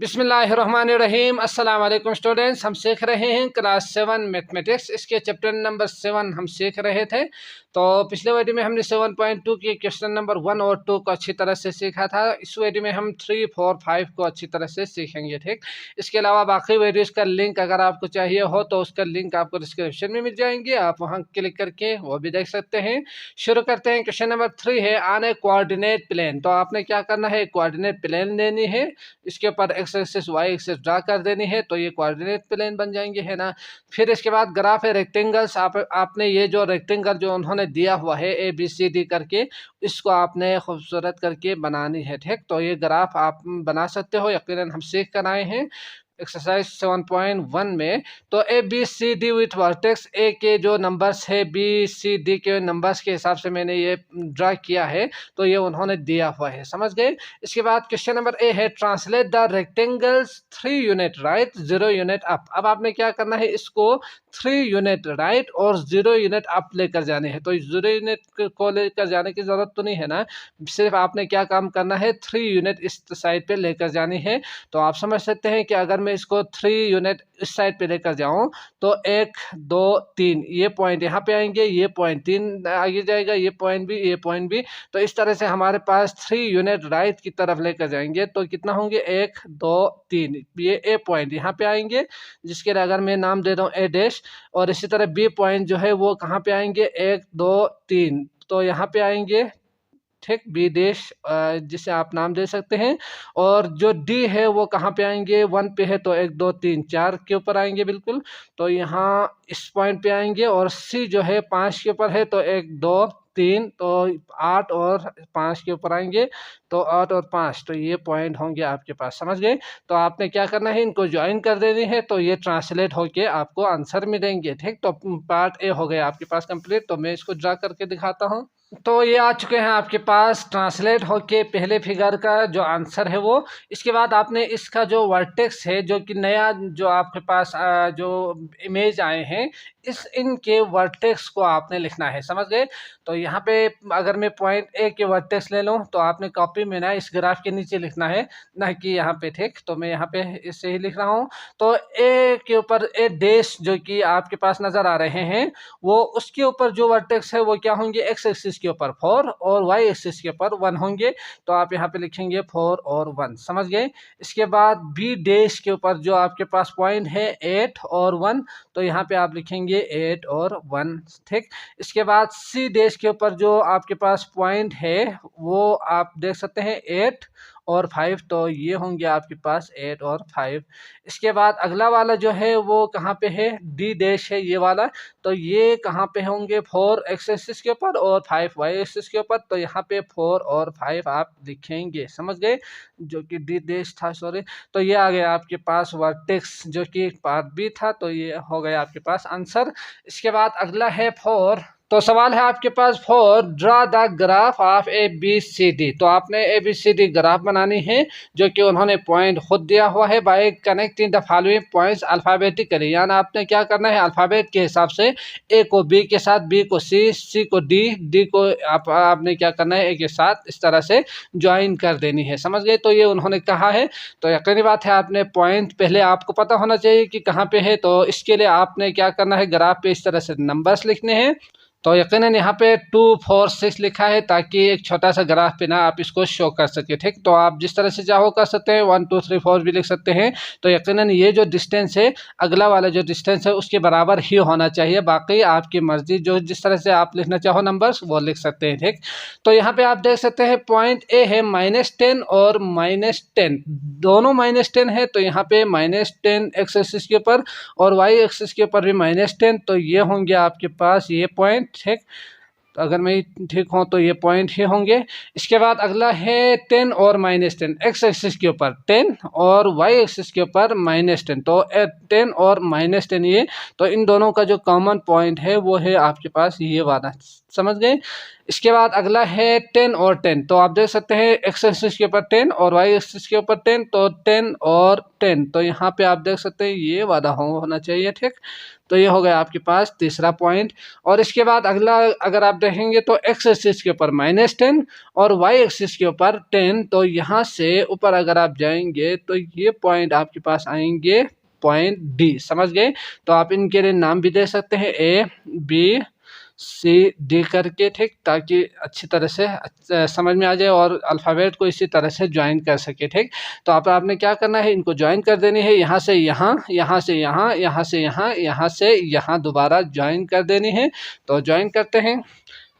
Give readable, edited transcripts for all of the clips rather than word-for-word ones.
बिस्मिल्लाहिर्रहमानिर्रहीम। अस्सलाम वालेकुम स्टूडेंट्स, हम सीख रहे हैं क्लास 7 मैथमेटिक्स। इसके चैप्टर नंबर 7 हम सीख रहे थे। तो पिछले वीडियो में हमने 7.2 के क्वेश्चन नंबर 1 और 2 को अच्छी तरह से सीखा था। इस वीडियो में हम 3, 4, 5 को अच्छी तरह से सीखेंगे, ठीक। इसके अलावा बाकी वीडियोज़ का लिंक अगर आपको चाहिए हो तो उसका लिंक आपको डिस्क्रिप्शन में मिल जाएंगे, आप वहाँ क्लिक करके वो भी देख सकते हैं। शुरू करते हैं। क्वेश्चन नंबर 3 है ऑन ए कोऑर्डिनेट प्लेन। तो आपने क्या करना है, कोऑर्डिनेट प्लेन लेनी है, इसके ऊपर X axis Y axis draw कर देनी है, तो ये कोऑर्डिनेट प्लेन बन जाएंगे, है ना। फिर इसके बाद ग्राफ है रेक्टेंगल्स। आपने ये जो रेक्टेंगल जो उन्होंने दिया हुआ है ए बी सी डी करके, इसको आपने खूबसूरत करके बनानी है, ठीक। तो ये ग्राफ आप बना सकते हो, यकीनन हम सीख कर आए हैं एक्सरसाइज 7.1 में। तो A B C D with vertex A के जो नंबर्स है, बी सी डी के नंबर्स के हिसाब से मैंने ये ड्रा किया है, तो ये उन्होंने दिया हुआ है, समझ गए। इसके बाद क्वेश्चन नंबर ए है translate the rectangles 3 unit right 0 unit up. अब आपने क्या करना है, इसको 3 यूनिट राइट और 0 यूनिट अप लेकर जाने हैं। तो 0 यूनिट को लेकर जाने की जरूरत तो नहीं है ना, सिर्फ आपने क्या काम करना है, 3 यूनिट इस साइड पे लेकर जानी है। तो आप समझ सकते हैं कि अगर मैं इसको 3 यूनिट इस साइड पे लेकर जाऊं तो 1 2 3 ये पॉइंट यहाँ पे आएंगे, ये पॉइंट 3 आगे जाएगा, ये पॉइंट भी, ये पॉइंट भी। तो इस तरह से हमारे पास 3 यूनिट राइट की तरफ लेकर जाएंगे तो कितना होंगे, 1 2 3। ये ए पॉइंट यहाँ पे आएंगे, जिसके लिए अगर मैं नाम दे रहा हूँ ए डैश, और इसी तरह बी पॉइंट जो है वो कहाँ पे आएंगे, 1 2 3, तो यहाँ पे आएंगे, ठीक, बी देश जिसे आप नाम दे सकते हैं। और जो डी है वो कहाँ पे आएंगे, 1 पे है, तो 1 2 3 4 के ऊपर आएंगे बिल्कुल, तो यहाँ इस पॉइंट पे आएंगे। और सी जो है 5 के ऊपर है, तो 1 2 3, तो 8 और 5 के ऊपर आएंगे, तो 8 और 5, तो ये पॉइंट होंगे आपके पास, समझ गए। तो आपने क्या करना है, इनको ज्वाइन कर देनी है, तो ये ट्रांसलेट होके आपको आंसर मिलेंगे, ठीक। तो पार्ट ए हो गया आपके पास कंप्लीट। तो मैं इसको ड्रा करके दिखाता हूँ। तो ये आ चुके हैं आपके पास ट्रांसलेट होके पहले फिगर का जो आंसर है वो। इसके बाद आपने इसका जो वर्टेक्स है, जो कि नया जो आपके पास जो इमेज आए हैं, इनके वर्टेक्स को आपने लिखना है, समझ गए। तो यहाँ पे अगर मैं पॉइंट ए के वर्टेक्स ले लूँ तो आपने कॉपी में ना इस ग्राफ के नीचे लिखना है, ना कि यहाँ पे, ठीक। तो मैं यहाँ पे इससे ही लिख रहा हूँ। तो ए के ऊपर ए डैश जो कि आपके पास नज़र आ रहे हैं, वो उसके ऊपर जो वर्टेक्स है वो क्या होंगे, एक्स एक्सिस के ऊपर 4 और वाई एक्सिस के ऊपर 1 होंगे। तो आप यहाँ पे लिखेंगे 4 और 1, समझ गए। इसके बाद बी डैश के ऊपर जो आपके पास पॉइंट है 8 और 1, तो यहाँ पे आप लिखेंगे 8 और 1, ठीक। इसके बाद सी डैश के ऊपर जो आपके पास पॉइंट है वो आप देख सकते हैं 8 और 5, तो ये होंगे आपके पास 8 और 5। इसके बाद अगला वाला जो है वो कहाँ पे है, डी डैश है ये वाला, तो ये कहाँ पे होंगे, 4 एक्स एक्सिस के ऊपर और 5 वाई एक्सिस के ऊपर, तो यहाँ पे 4 और 5 आप लिखेंगे, समझ गए, जो कि डी डैश था, सॉरी। तो ये आ गया आपके पास वर्टेक्स जो कि पार्ट बी था, तो ये हो गया आपके पास आंसर। इसके बाद अगला है 4। तो सवाल है आपके पास 4 draw the graph of A B C D. तो आपने A B C D graph बनानी है, जो कि उन्होंने पॉइंट खुद दिया हुआ है, bye connecting the following points alphabetically. यानी आपने क्या करना है, अल्फाबेट के हिसाब से ए को बी के साथ, बी को सी, सी को डी, डी को आपने क्या करना है, ए के साथ इस तरह से ज्वाइन कर देनी है, समझ गए। तो ये उन्होंने कहा है, तो यकीनी बात है आपने पॉइंट पहले आपको पता होना चाहिए कि कहाँ पे है। तो इसके लिए आपने क्या करना है, ग्राफ पे इस तरह से नंबर्स लिखने हैं। तो यकीनन यहाँ पे 2 4 6 लिखा है, ताकि एक छोटा सा ग्राफ पे ना आप इसको शो कर सके, ठीक। तो आप जिस तरह से चाहो कर सकते हैं, 1 2 3 4 भी लिख सकते हैं। तो यकीनन ये जो डिस्टेंस है, अगला वाला जो डिस्टेंस है उसके बराबर ही होना चाहिए, बाकी आपकी मर्जी, जो जिस तरह से आप लिखना चाहो नंबर्स वो लिख सकते हैं, ठीक। तो यहाँ पे आप देख सकते हैं पॉइंट ए है -10 और -10, दोनों -10 है, तो यहाँ पे -10 एक्स एक्सिस के ऊपर और वाई एक्सिस के ऊपर भी -10, तो ये होंगे आपके पास ये पॉइंट, ठीक। तो अगर मैं ठीक हूँ तो ये पॉइंट ही होंगे। इसके बाद अगला है 10 और -10, एक्स एक्सिस के ऊपर 10 और वाई एक्सिस के ऊपर -10, तो 10 और -10 ये, तो इन दोनों का जो कॉमन पॉइंट है वो है आपके पास ये वाला, समझ गए। इसके बाद अगला है 10 और 10, तो आप देख सकते हैं एक्स एक्सिस के ऊपर 10 और वाई एक्सिस के ऊपर 10, तो 10 और 10, तो यहाँ पे आप देख सकते हैं ये वाला होना चाहिए, ठीक। तो ये हो गया आपके पास तीसरा पॉइंट। और इसके बाद अगला अगर आप देखेंगे तो एक्स एक्सिस के ऊपर -10 और वाई एक्सिस के ऊपर 10। तो यहाँ से ऊपर अगर आप जाएंगे तो ये पॉइंट आपके पास आएंगे पॉइंट डी, समझ गए। तो आप इनके लिए नाम भी दे सकते हैं ए बी सी डी करके, ठीक, ताकि अच्छी तरह से समझ में आ जाए और अल्फ़ाबेट को इसी तरह से ज्वाइन कर सके, ठीक। तो आपने क्या करना है, इनको ज्वाइन कर देनी है, यहाँ से यहाँ, यहाँ से यहाँ, यहाँ से यहाँ, यहाँ से यहाँ दोबारा ज्वाइन कर देनी है। तो ज्वाइन करते हैं।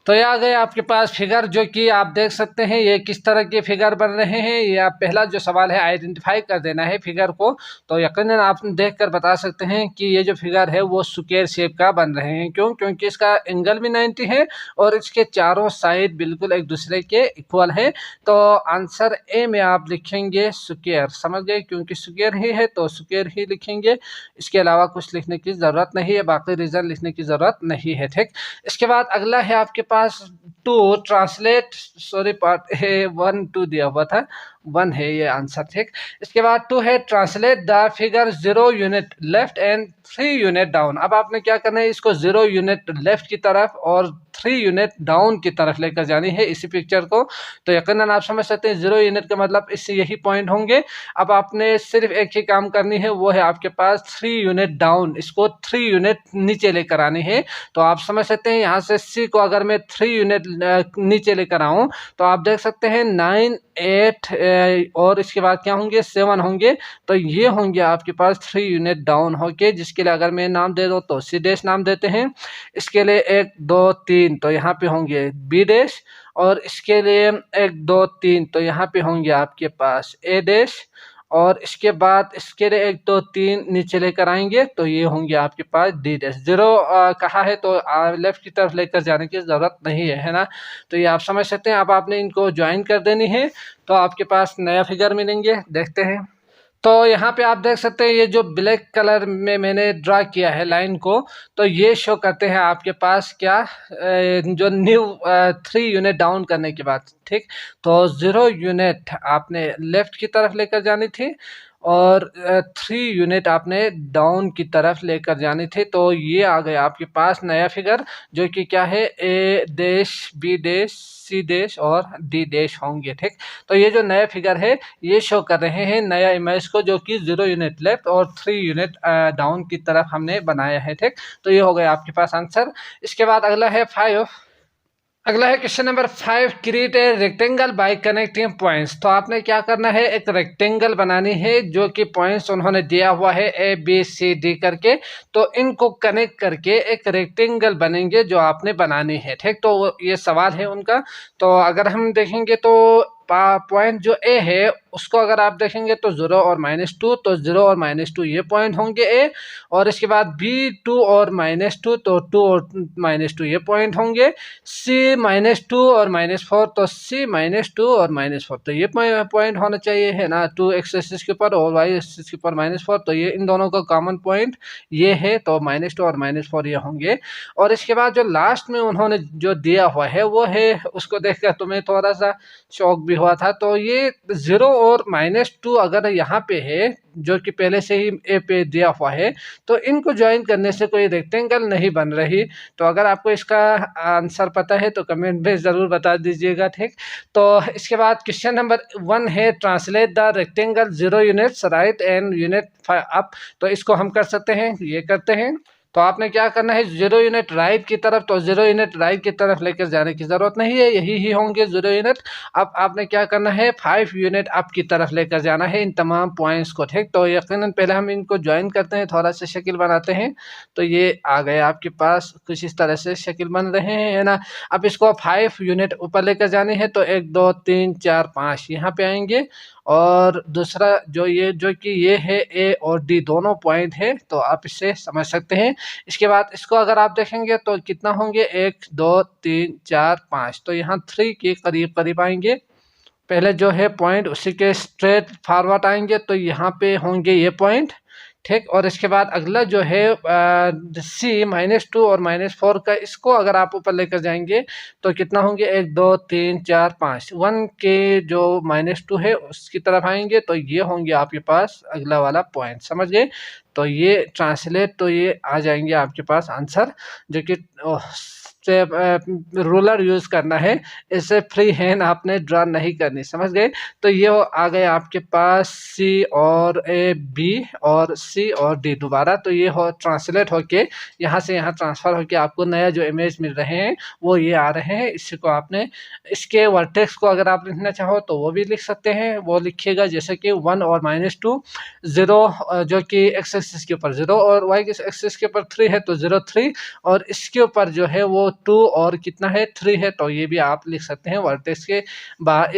तो ये आ गए आपके पास फिगर, जो कि आप देख सकते हैं ये किस तरह के फिगर बन रहे हैं। ये आप पहला जो सवाल है आइडेंटिफाई कर देना है फिगर को। तो यकीनन आप देखकर बता सकते हैं कि ये जो फिगर है वो स्क्वायर शेप का बन रहे हैं। क्यों? क्योंकि इसका एंगल भी 90 है और इसके चारों साइड बिल्कुल एक दूसरे के इक्वल है। तो आंसर ए में आप लिखेंगे स्क्वायर, समझ गए, क्योंकि स्क्वायर ही है तो स्क्वायर ही लिखेंगे। इसके अलावा कुछ लिखने की ज़रूरत नहीं है, बाकी रीज़न लिखने की ज़रूरत नहीं है, ठीक। इसके बाद अगला है आपके पास to translate, sorry part A 1 2 दिया हुआ था, 1 है ये आंसर, ठीक। इसके बाद 2 है translate the figure 0 unit left and 3 unit down. अब आपने क्या करना है, इसको 0 यूनिट लेफ्ट की तरफ और 3 यूनिट डाउन की तरफ लेकर जानी है इसी पिक्चर को। तो यकीनन आप समझ सकते हैं 0 यूनिट का मतलब इससे यही पॉइंट होंगे। अब आपने सिर्फ एक ही काम करनी है, वो है आपके पास 3 यूनिट डाउन, इसको 3 यूनिट नीचे लेकर आनी है। तो आप समझ सकते हैं यहाँ से सी को अगर मैं 3 यूनिट नीचे लेकर आऊँ तो आप देख सकते हैं 9 8 और इसके बाद क्या होंगे 7 होंगे। तो ये होंगे आपके पास 3 यूनिट डाउन होके, जिसके लिए अगर मैं नाम दे दूँ तो सी डैश नाम देते हैं। इसके लिए 1 2 3 तो यहाँ पे होंगे बी डैश, और इसके लिए 1 2 3 तो यहाँ पे होंगे आपके पास ए डैश, और इसके बाद इसके लिए 1 2 3 नीचे लेकर आएंगे तो ये होंगे आपके पास डी डैश। 0 कहा है तो लेफ्ट की तरफ लेकर जाने की ज़रूरत नहीं है ना। तो ये आप समझ सकते हैं। अब आपने इनको ज्वाइन कर देनी है तो आपके पास नया फिगर मिलेंगे, देखते हैं। तो यहाँ पे आप देख सकते हैं ये जो ब्लैक कलर में मैंने ड्रा किया है लाइन को, तो ये शो करते हैं आपके पास क्या, जो न्यू 3 यूनिट डाउन करने के बाद, ठीक। तो 0 यूनिट आपने लेफ्ट की तरफ लेकर जानी थी और 3 यूनिट आपने डाउन की तरफ लेकर जानी थी। तो ये आ गया आपके पास नया फिगर, जो कि क्या है A dash B dash C dash और डी डैश होंगे, ठीक। तो ये जो नया फिगर है ये शो कर रहे हैं नया इमेज को, जो कि 0 यूनिट लेफ्ट और 3 यूनिट डाउन की तरफ हमने बनाया है, ठीक। तो ये हो गया आपके पास आंसर। इसके बाद अगला है 5। अगला है question number 5, create a rectangle bye connecting points. तो आपने क्या करना है, एक रेक्टेंगल बनानी है जो कि पॉइंट्स उन्होंने दिया हुआ है ए बी सी डी करके। तो इनको कनेक्ट करके एक रेक्टेंगल बनेंगे जो आपने बनानी है, ठीक। तो ये सवाल है उनका। तो अगर हम देखेंगे तो पॉइंट जो ए है उसको अगर आप देखेंगे तो 0 और -2, तो 0 और -2 ये पॉइंट होंगे ए, और इसके बाद बी 2 और -2 तो 2 और -2 ये पॉइंट होंगे। सी -2 और -4 तो सी -2 और -4 तो ये पॉइंट होना चाहिए, है ना। 2 एक्स एक्सिस के ऊपर और वाई एक्सिस के ऊपर -4, तो ये इन दोनों का कॉमन पॉइंट ये है, तो -2 और -4 ये होंगे। और इसके बाद जो लास्ट में उन्होंने जो दिया हुआ है वो है, उसको देखकर तुम्हें थोड़ा सा शौक भी हुआ था। तो ये 0 और -2 अगर यहाँ पे है, जो कि पहले से ही ए पे दिया हुआ है, तो इनको ज्वाइन करने से कोई रेक्टेंगल नहीं बन रही। तो अगर आपको इसका आंसर पता है तो कमेंट में ज़रूर बता दीजिएगा, ठीक। तो इसके बाद क्वेश्चन नंबर 1 है, translate the rectangle 0 units right and unit up. तो इसको हम कर सकते हैं, ये करते हैं। तो आपने क्या करना है, 0 यूनिट राइट की तरफ, तो 0 यूनिट राइट की तरफ लेकर जाने की ज़रूरत नहीं है, यही ही होंगे 0 यूनिट। अब आपने क्या करना है, 5 यूनिट अप की तरफ लेकर जाना है इन तमाम पॉइंट्स को, ठीक। तो यकीनन पहले हम इनको ज्वाइन करते हैं, थोड़ा सा शक्ल बनाते हैं। तो ये आ गए आपके पास कुछ इस तरह से शक्ल बन रहे हैं, है ना। अब इसको 5 यूनिट ऊपर लेकर जाने हैं, तो 1 2 3 4 5 यहाँ पे आएंगे। और दूसरा जो कि ये है ए और डी दोनों पॉइंट है, तो आप इससे समझ सकते हैं। इसके बाद इसको अगर आप देखेंगे तो कितना होंगे, 1 2 3 4 5, तो यहाँ 3 के करीब करीब आएंगे। पहले जो है पॉइंट उसी के स्ट्रेट फॉरवर्ड आएंगे, तो यहाँ पे होंगे ये पॉइंट, ठीक। और इसके बाद अगला जो है सी -2 और -4 का, इसको अगर आप ऊपर लेकर जाएंगे तो कितना होंगे, 1 2 3 4 5, 1 के जो -2 है उसकी तरफ आएंगे तो ये होंगे आपके पास अगला वाला पॉइंट, समझ गए। तो ये ट्रांसलेट, तो ये आ जाएंगे आपके पास आंसर, जो कि रूलर यूज करना है, इसे फ्री हैंड आपने ड्रा नहीं करनी, समझ गए। तो ये आ गए आपके पास सी और ए, बी और सी और डी दोबारा, तो ये हो ट्रांसलेट होके यहाँ से यहाँ ट्रांसफर होके आपको नया जो इमेज मिल रहे हैं वो ये आ रहे हैं। इसी को आपने, इसके वर्टेक्स को अगर आप लिखना चाहो तो वो भी लिख सकते हैं, वो लिखिएगा जैसे कि 1 और -2, 0 जो कि एक्स एक्सिस के ऊपर 0 और वाई के एक्सिस के ऊपर 3 है तो 0 3, और इसके ऊपर जो है वो 2 और कितना है 3 है, तो ये भी आप लिख सकते हैं वर्टेक्स के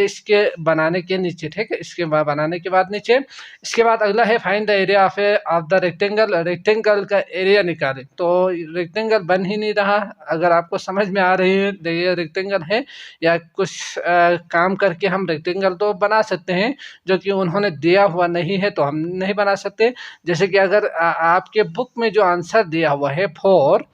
इसके बनाने के नीचे, ठीक है। इसके बनाने के बाद नीचे, इसके बाद अगला है find the area of the rectangle, rectangle का एरिया निकालें। तो रेक्टेंगल बन ही नहीं रहा, अगर आपको समझ में आ रही है ये रेक्टेंगल है या कुछ काम करके हम रेक्टेंगल तो बना सकते हैं, जो कि उन्होंने दिया हुआ नहीं है तो हम नहीं बना सकते। जैसे कि अगर आपके बुक में जो आंसर दिया हुआ है 4,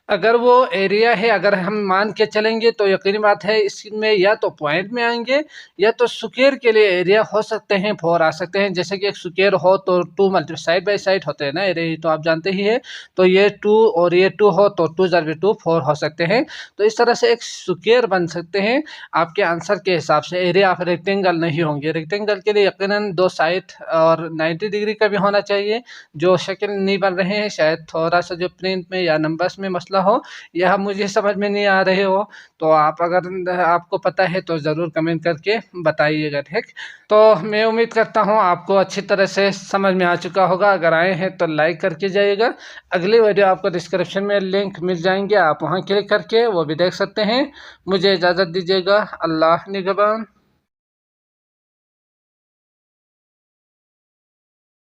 अगर वो एरिया है, अगर हम मान के चलेंगे तो यकीनी बात है इसमें या तो पॉइंट में आएंगे या तो स्क्वायर के लिए एरिया हो सकते हैं 4 आ सकते हैं। जैसे कि एक स्क्वायर हो तो 2 मल्टी साइड बाई साइड होते हैं ना एरिया, तो आप जानते ही है। तो ये 2 और ये 2 हो तो 2 × 2 4 हो सकते हैं। तो इस तरह से एक स्क्वायर बन सकते हैं आपके आंसर के हिसाब से। एरिया ऑफ रेक्टेंगल नहीं होंगे, रेक्टेंगल के लिए यकीनन 2 साइड और 90 डिग्री का भी होना चाहिए, जो शक्ल नहीं बन रहे हैं। शायद थोड़ा सा जो प्रिंट में या नंबर्स में मसला हो, यह मुझे समझ में नहीं आ रहे हो, तो आप अगर आपको पता है तो ज़रूर कमेंट करके बताइएगा, ठीक। तो मैं उम्मीद करता हूँ आपको अच्छी तरह से समझ में आ चुका होगा। अगर आए हैं तो लाइक करके जाइएगा। अगली वीडियो आपको डिस्क्रिप्शन में लिंक मिल जाएंगे, आप वहाँ क्लिक करके वो भी देख सकते हैं। मुझे इजाज़त दीजिएगा। अल्लाह निगहबान।